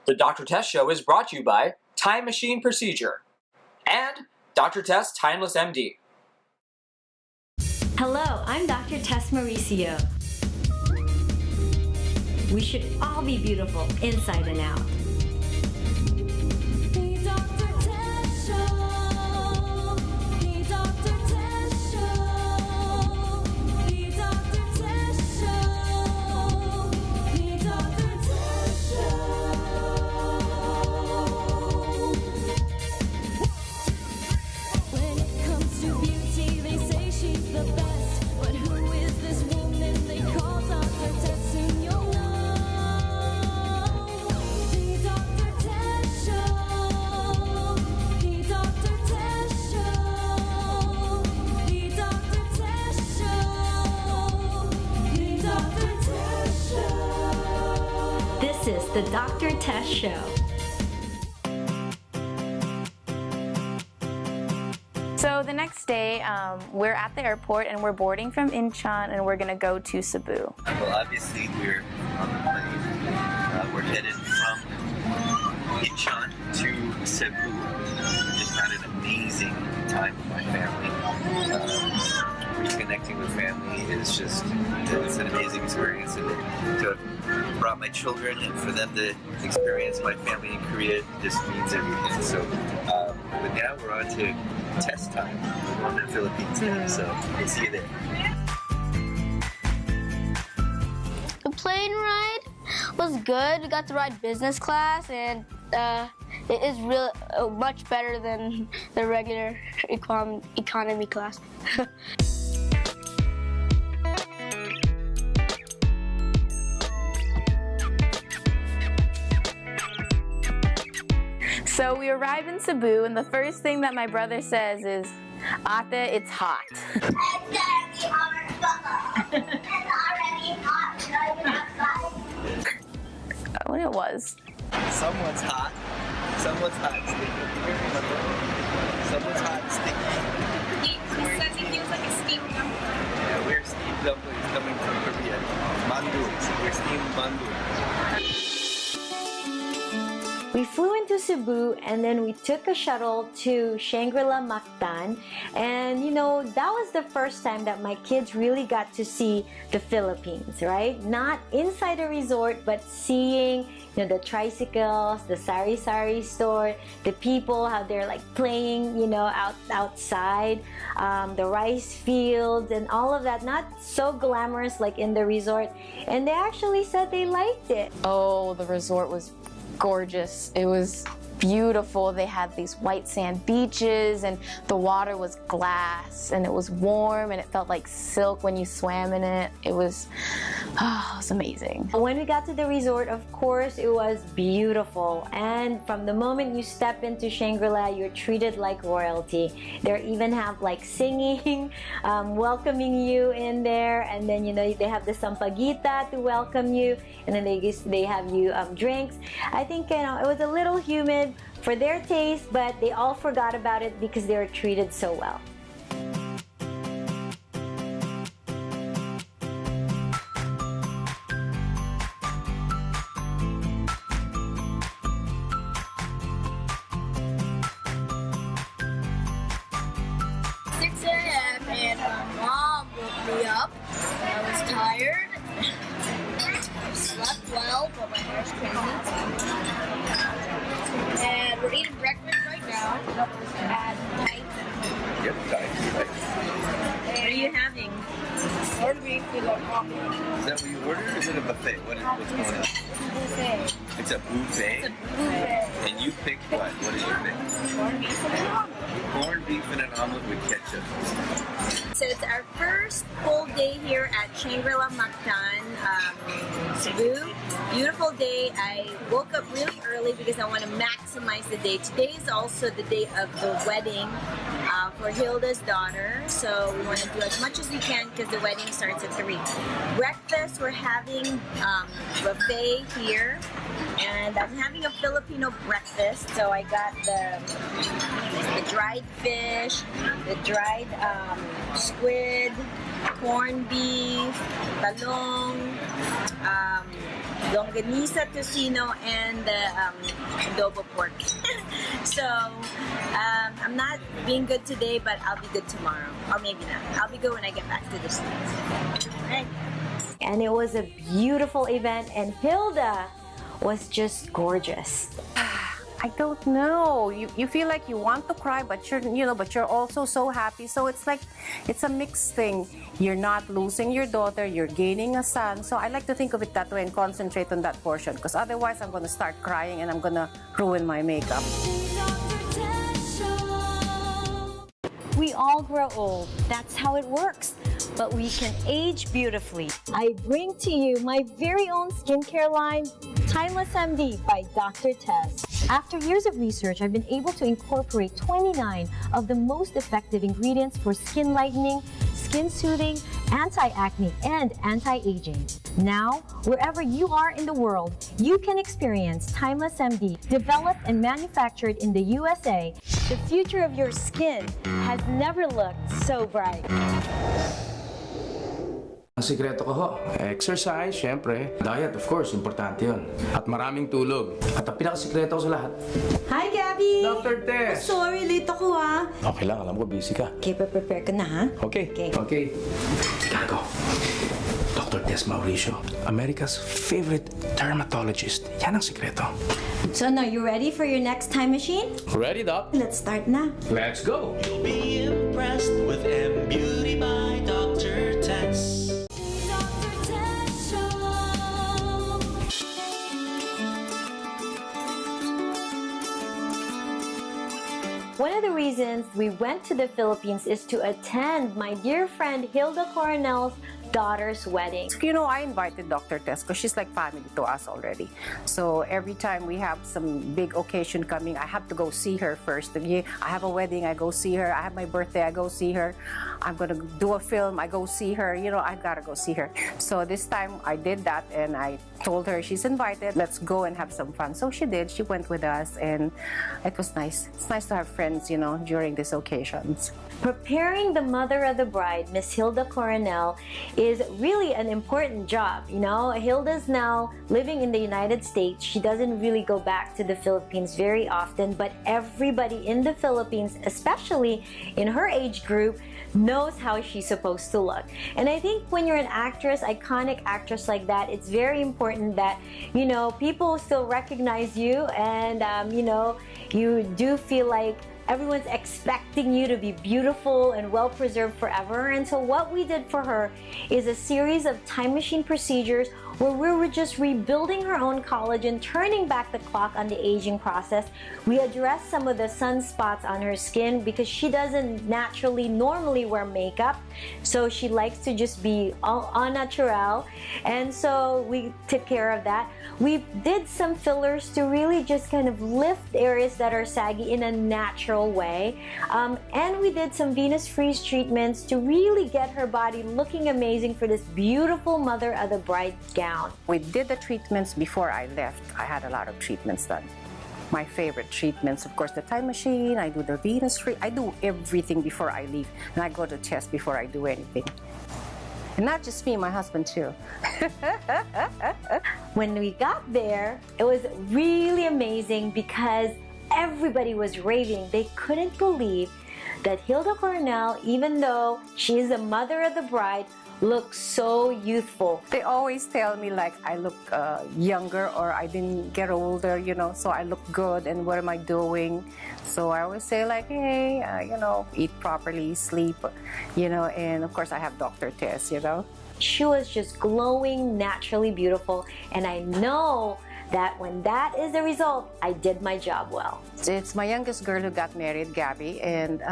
The Dr. Test Show is brought to you by Time Machine Procedure and Dr. Test Timeless MD. Hello, I'm Dr. Tess Mauricio. We should all be beautiful inside and out. The Dr. Tess Show. The Dr. Tess Show. The Dr. Tess Show. The Dr. Tess Show. When it comes to beauty, they say she's the best. But who is this woman they call Dr. Tess? And you'll know. The Dr. Tess Show. The Dr. Tess Show. The Dr. Tess Show. The Dr. Tess Show. This is the Dr. Tess Show. So the next day, we're at the airport and we're boarding from Incheon and we're gonna go to Cebu. Well, obviously we're on the plane. We're headed from Incheon to Cebu. Just had an amazing time with my family. Reconnecting with family is just, it's an amazing experience. And to have brought my children and for them to experience my family in Korea just means everything. So, but now we're on to test time. We're going to the Philippines now, so we'll see you there. The plane ride was good. We got to ride business class, and it is real much better than the regular economy class. So we arrive in Cebu and the first thing that my brother says is, "Ate, it's hot." It's already hot driving outside. When it was. Someone's hot. Someone's hot and sticky. Someone's hot and sticky. He says he feels like a steamed dumpling. Yeah, we're steamed dumplings coming from Korea. Mandu. We're steamed mandu. We flew into Cebu and then we took a shuttle to Shangri-La Mactan, and you know, that was the first time that my kids really got to see the Philippines, right? Not inside a resort, but seeing, you know, the tricycles, the sari-sari store, the people, how they're like playing, you know, outside, the rice fields and all of that. Not so glamorous like in the resort, and they actually said they liked it. Oh, the resort was gorgeous. It was beautiful. They had these white sand beaches and the water was glass and it was warm and it felt like silk when you swam in it. It was amazing. When we got to the resort, of course, it was beautiful. And from the moment you step into Shangri-La, you're treated like royalty. They even have like singing, welcoming you in there. And then, you know, they have the sampaguita to welcome you. And then they have you drinks. I think, you know, it was a little humid for their taste, but they all forgot about it because they were treated so well. And my mom woke me up. I was tired. I slept well, but my hair's crazy. And we're eating breakfast right now at night. Yep, right. What are you having? Corned beef with a coffee. Is that what you ordered or is it a buffet? What's going on? Buffet. It's a buffet? It's a buffet. And you picked what? What did you pick? Corned beef and an omelet. Corned beef and an omelet with ketchup. So it's our first full day here at Shangri-La Mactan, Cebu. Beautiful day. I woke up really early because I want to maximize the day. Today is also the day of the wedding for Hilda's daughter. So we want to do as much as we can because the wedding starts at 3. Breakfast, we're having buffet here. And I'm having a Filipino breakfast. So I got the dried fish, the dried squid, corned beef, talong, longanisa tocino and the adobo pork. So I'm not being good today, but I'll be good tomorrow. Or maybe not. I'll be good when I get back to the States. All right. And it was a beautiful event, and Hilda was just gorgeous. I don't know. You feel like you want to cry, but you're also so happy. So it's like it's a mixed thing. You're not losing your daughter, you're gaining a son. So I like to think of it that way and concentrate on that portion, because otherwise I'm gonna start crying and I'm gonna ruin my makeup. We all grow old. That's how it works. But we can age beautifully. I bring to you my very own skincare line, Timeless MD by Dr. Tess. After years of research, I've been able to incorporate 29 of the most effective ingredients for skin lightening, skin soothing, anti-acne, and anti-aging. Now, wherever you are in the world, you can experience Timeless MD, developed and manufactured in the USA. The future of your skin has never looked so bright. Ang sikreto ko ho, exercise, syempre. Diet, of course, importante yun. At maraming tulog. At ang pinakasikreto ko sa lahat. Hi, Gabby! Dr. Tess! Sorry, late ako ah. Okay lang, alam ko busy ka. Okay, prepare ka na ha? Okay. Gago. Dr. Tess Mauricio, America's favorite dermatologist. Yan ang sikreto. So now, you ready for your next time machine? Ready, Doc? Let's start na. Let's go! You'll be impressed with M Beauty by Dr. Tess. One of the reasons we went to the Philippines is to attend my dear friend Hilda Coronel's daughter's wedding. You know, I invited Dr. Tess because she's like family to us already. So every time we have some big occasion coming, I have to go see her first. I have a wedding, I go see her. I have my birthday, I go see her. I'm gonna do a film, I go see her. You know, I gotta go see her. So this time I did that and I told her she's invited, let's go and have some fun. So she did, she went with us and it was nice. It's nice to have friends, you know, during these occasions. Preparing the mother of the bride, Miss Hilda Coronel, is really an important job. You know, Hilda's now living in the United States. She doesn't really go back to the Philippines very often, but everybody in the Philippines, especially in her age group, knows how she's supposed to look. And I think when you're an actress, iconic actress like that, it's very important that, you know, people still recognize you and, you know, you do feel like everyone's expecting you to be beautiful and well preserved forever. And so what we did for her is a series of time machine procedures where we were just rebuilding her own collagen, turning back the clock on the aging process. We addressed some of the sunspots on her skin because she doesn't normally wear makeup. So she likes to just be au naturel. And so we took care of that. We did some fillers to really just kind of lift areas that are saggy in a natural way. And we did some Venus Freeze treatments to really get her body looking amazing for this beautiful mother of the bride gown. We did the treatments before I left. I had a lot of treatments done. My favorite treatments, of course, the time machine, I do the Venus Freeze, I do everything before I leave. And I go to test before I do anything. And not just me, my husband too. When we got there, it was really amazing because everybody was raving. They couldn't believe that Hilda Coronel, even though she's the mother of the bride, looks so youthful. They always tell me like I look younger or I didn't get older, you know, so I look good and what am I doing? So I always say like, hey, you know, eat properly, sleep, you know, and of course I have Dr. Tess, you know. She was just glowing, naturally beautiful, and I know that when that is the result, I did my job well. It's my youngest girl who got married, Gabby, and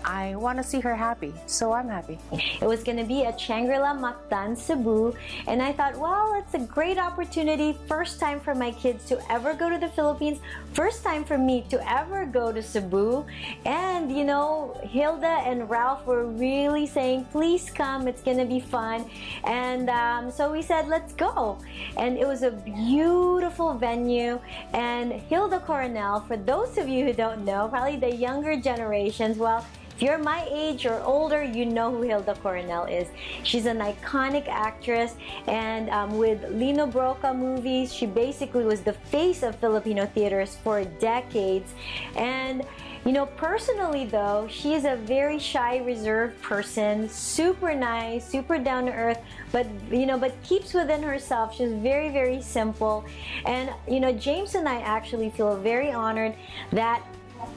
I want to see her happy, so I'm happy. It was going to be at Shangri-La Mactan, Cebu, and I thought, well, it's a great opportunity. First time for my kids to ever go to the Philippines, first time for me to ever go to Cebu, and you know, Hilda and Ralph were really saying, please come, it's going to be fun, and so we said, let's go, and it was a beautiful venue, and Hilda Coronel, for those of you who don't know, probably the younger generations, well, If you're my age or older, you know who Hilda Coronel is. She's an iconic actress, and with Lino Brocka movies, she basically was the face of Filipino theaters for decades. And you know, personally though, she is a very shy, reserved person, super nice, super down to earth, but you know, but keeps within herself. She's very, very simple. And you know, James and I actually feel very honored that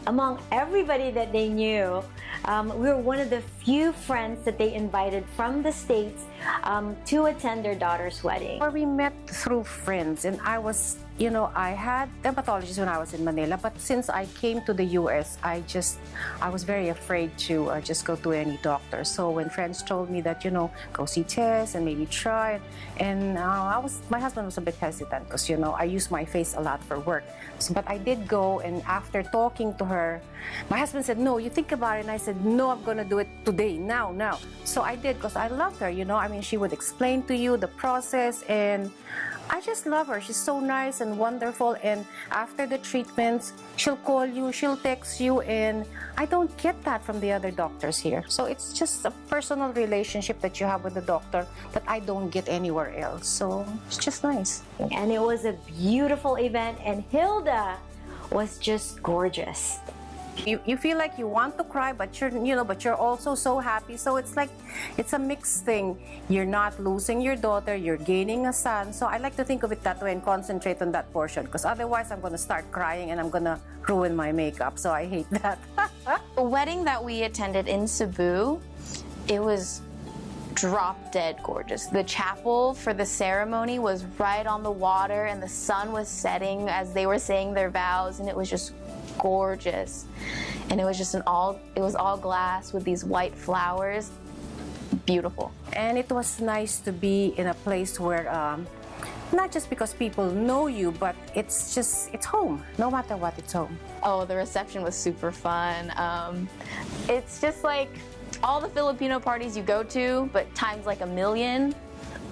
among everybody that they knew, we were one of the few friends that they invited from the States to attend their daughter's wedding. Or we met through friends, and I was, you know, I had dermatologists when I was in Manila, but since I came to the US, I was very afraid to just go to any doctor. So when friends told me that, you know, go see Tess and maybe try, and my husband was a bit hesitant because, you know, I use my face a lot for work. So, but I did go, and after talking to her, my husband said, no, you think about it, and I said, no, I'm gonna do it today, now. So I did, because I loved her, you know, I mean, she would explain to you the process, and I just love her. She's so nice and wonderful, and after the treatments, she'll call you, she'll text you, and I don't get that from the other doctors here. So it's just a personal relationship that you have with the doctor that I don't get anywhere else. So it's just nice. And it was a beautiful event, and Hilda was just gorgeous. You feel like you want to cry, but you're also so happy. So it's like, it's a mixed thing. You're not losing your daughter, you're gaining a son. So I like to think of it that way and concentrate on that portion, because otherwise I'm going to start crying and I'm going to ruin my makeup. So I hate that. The wedding that we attended in Cebu, it was drop dead gorgeous. The chapel for the ceremony was right on the water, and the sun was setting as they were saying their vows, and it was just gorgeous. And it was just it was all glass with these white flowers. Beautiful. And it was nice to be in a place where not just because people know you, but it's home. No matter what, it's home. Oh, the reception was super fun. It's just like all the Filipino parties you go to, but times like a million.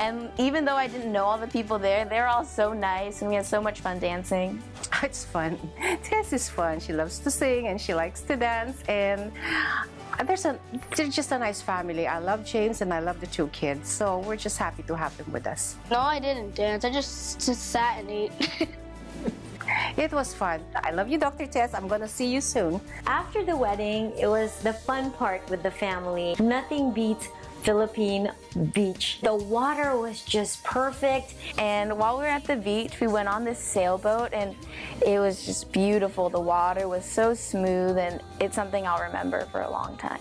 And even though I didn't know all the people there, they're all so nice, and we had so much fun dancing. It's fun. Tess is fun. She loves to sing and she likes to dance, and they're just a nice family. I love James and I love the two kids, so we're just happy to have them with us. No, I didn't dance. I just sat and ate. It was fun. I love you, Dr. Tess. I'm gonna see you soon. After the wedding, it was the fun part with the family. Nothing beats Philippine beach. The water was just perfect. And while we were at the beach, we went on this sailboat, and it was just beautiful. The water was so smooth, and it's something I'll remember for a long time.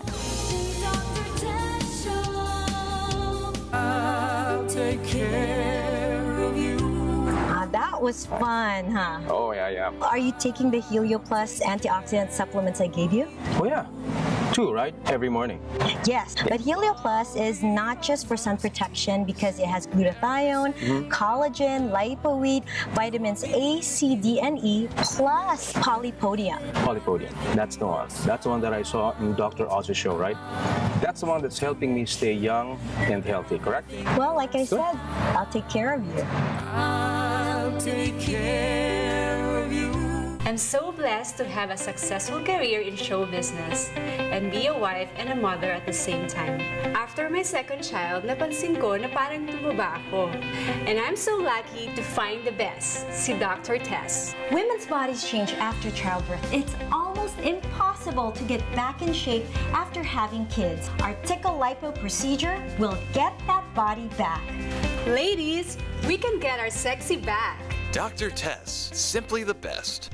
I'll take care of you. That was fun, huh? Oh, yeah. Are you taking the Helio Plus antioxidant supplements I gave you? Oh, yeah. 2, right? Every morning. Yes, but Helio Plus is not just for sun protection, because it has glutathione, collagen, lipoweed, vitamins A, C, D, and E, plus polypodium. Polypodium. That's the one. That's the one that I saw in Dr. Oz's show, right? That's the one that's helping me stay young and healthy, correct? Well, like I said, I'll take care of you. I'll take care of you. I'm so blessed to have a successful career in show business and be a wife and a mother at the same time. After my second child, napansin ko na parang tumaba ako. And I'm so lucky to find the best, si Dr. Tess. Women's bodies change after childbirth. It's almost impossible to get back in shape after having kids. Our Tickle Lipo procedure will get that body back. Ladies, we can get our sexy back. Dr. Tess, simply the best.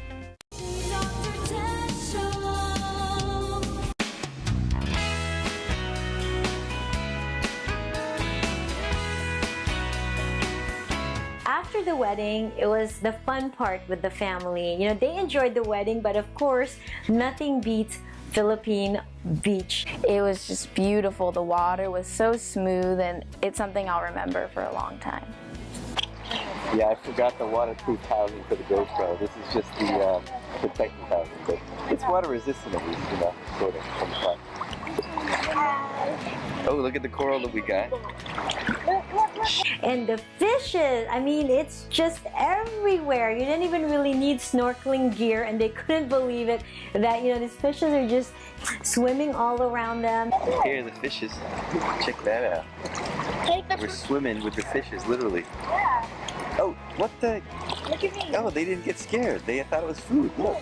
After the wedding, it was the fun part with the family. You know, they enjoyed the wedding, but of course, nothing beats Philippine beach. It was just beautiful. The water was so smooth, and it's something I'll remember for a long time. Yeah, I forgot the waterproof housing for the GoPro. This is just the protective housing, but it's water resistant at least, you know, sort of, from the front. Oh, look at the coral that we got. And the fishes, I mean, it's just everywhere. You didn't even really need snorkeling gear, and they couldn't believe it that, you know, these fishes are just swimming all around them. Here are the fishes. Check that out. We're swimming with the fishes, literally. Yeah. Oh, what the? Look at me. Oh, they didn't get scared. They thought it was food. Look.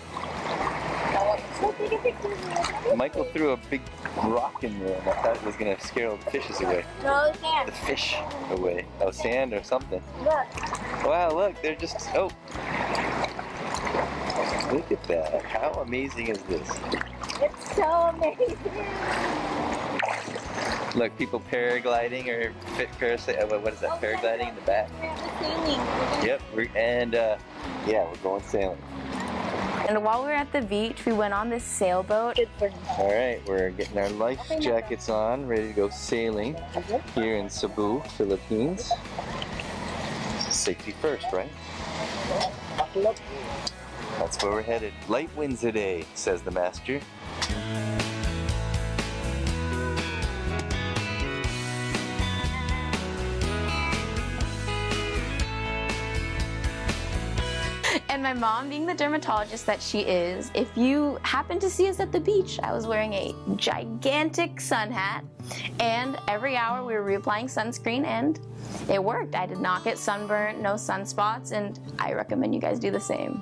Let's take a picture. Michael threw a big rock in there, and I thought it was going to scare all the fishes away. No, sand. The fish away. Oh, sand or something. Look. Wow, look, they're just, oh. Look at that. How amazing is this? It's so amazing. Look, people paragliding or what is that? Paragliding in the back. Yep, yeah, we're going sailing. And while we were at the beach, we went on this sailboat. All right, we're getting our life jackets on, ready to go sailing here in Cebu, Philippines. Safety first, right? That's where we're headed. Light winds today, says the master. And my mom, being the dermatologist that she is, if you happen to see us at the beach, I was wearing a gigantic sun hat, and every hour we were reapplying sunscreen, and it worked. I did not get sunburnt, no sunspots, and I recommend you guys do the same.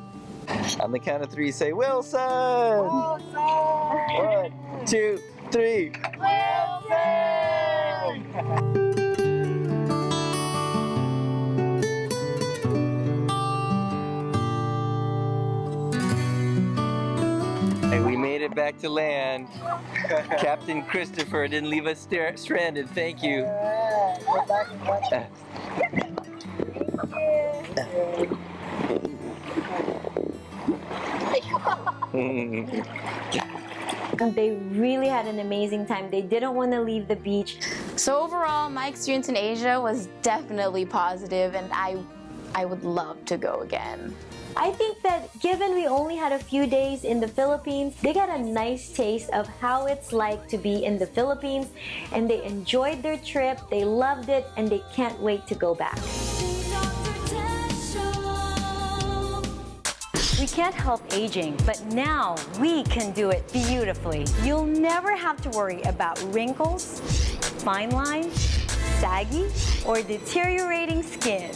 On the count of 3, say Wilson! Wilson! 1, 2, 3. Wilson! And we made it back to land. Captain Christopher didn't leave us stranded. Thank you. They really had an amazing time. They didn't want to leave the beach. So overall, my experience in Asia was definitely positive, and I would love to go again. I think that given we only had a few days in the Philippines, they got a nice taste of how it's like to be in the Philippines, and they enjoyed their trip, they loved it, and they can't wait to go back. We can't help aging, but now we can do it beautifully. You'll never have to worry about wrinkles, fine lines, saggy, or deteriorating skin.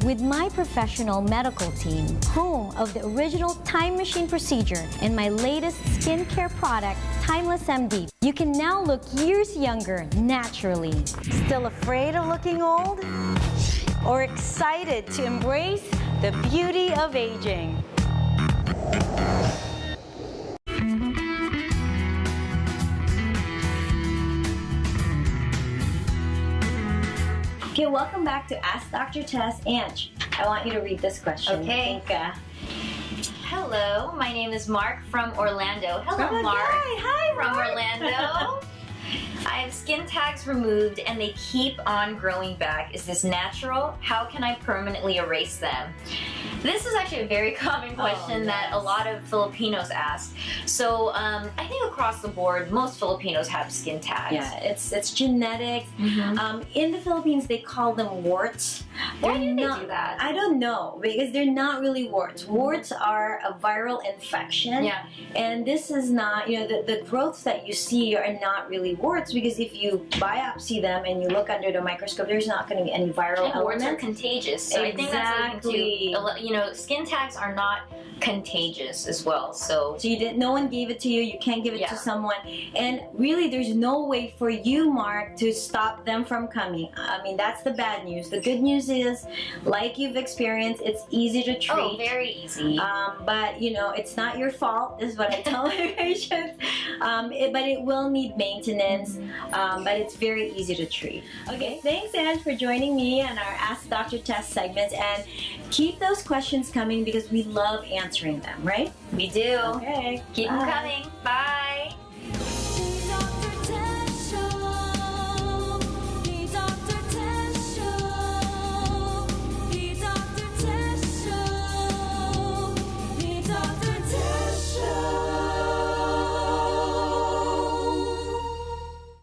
With my professional medical team, home of the original Time Machine procedure, and my latest skincare product, Timeless MD, you can now look years younger naturally. Still afraid of looking old? Or excited to embrace the beauty of aging? Okay, welcome back to Ask Dr. Tess. Ange, I want you to read this question. Okay. Hello, my name is Mark from Orlando. Hello, Mark. Hi, from Mark. Orlando. I have skin tags removed and they keep on growing back. Is this natural? How can I permanently erase them? This is actually a very common question that a lot of Filipinos ask. So I think across the board, most Filipinos have skin tags. Yeah, it's genetics. In the Philippines, they call them warts. Why do they do that? I don't know, because they're not really warts. Warts are a viral infection. Yeah. And this is not, you know, the growths that you see are not really warts, because if you biopsy them and you look under the microscope, there's not going to be any viral And warts are element. contagious. So I think that's something too. You know, skin tags are not contagious as well. So you didn't. No one gave it to you. You can't give it to someone. And really, there's no way for you, Mark, to stop them from coming. I mean, that's the bad news. The good news is, like you've experienced, it's easy to treat. Oh, very easy. But you know, it's not your fault. This is what I tell my patients. But it will need maintenance. But it's very easy to treat. Okay, thanks, Ange, for joining me on our Ask Dr. Tess segment. And keep those questions coming because we love answering them, right? We do. Okay. Keep them coming. Bye.